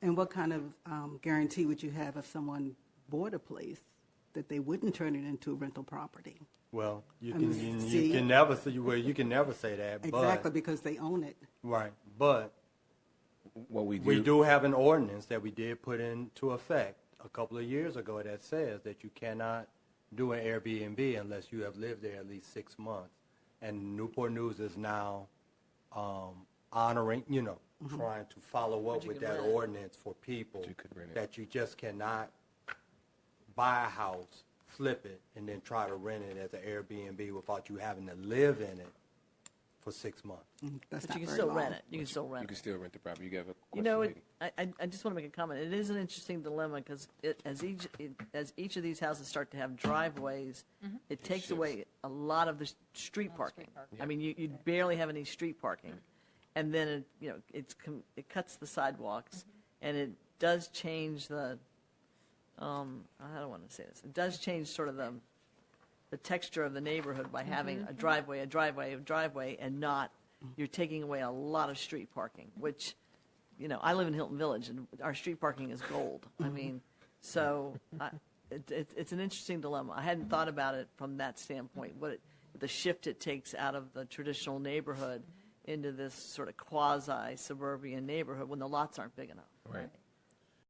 And what kind of guarantee would you have if someone bought a place that they wouldn't turn it into a rental property? Well, you see? can never say you can never say that. Exactly, because they own it. Right, but What we we do have an ordinance that we did put into effect a couple of years ago that says that you cannot do an Airbnb unless you have lived there at least 6 months. And Newport News is now honoring, trying to follow up with that ordinance for people that you just cannot buy a house, flip it, and then try to rent it as an Airbnb without you having to live in it for 6 months. That's But not you can very still long. rent it. You can still rent You can it. still rent the property. You have a question, You know, lady? I just want to make a comment. It is an interesting dilemma because as each of these houses start to have driveways, it takes away a lot of the street parking. I mean, you barely have any street parking, and then it cuts the sidewalks, and it does change the. I don't want to say this. It does change sort of the texture of the neighborhood by having a driveway, and not. You're taking away a lot of street parking, which, I live in Hilton Village, and our street parking is gold. I mean, so it's an interesting dilemma. I hadn't thought about it from that standpoint, the shift it takes out of the traditional neighborhood into this sort of quasi-suburban neighborhood when the lots aren't big enough. Right.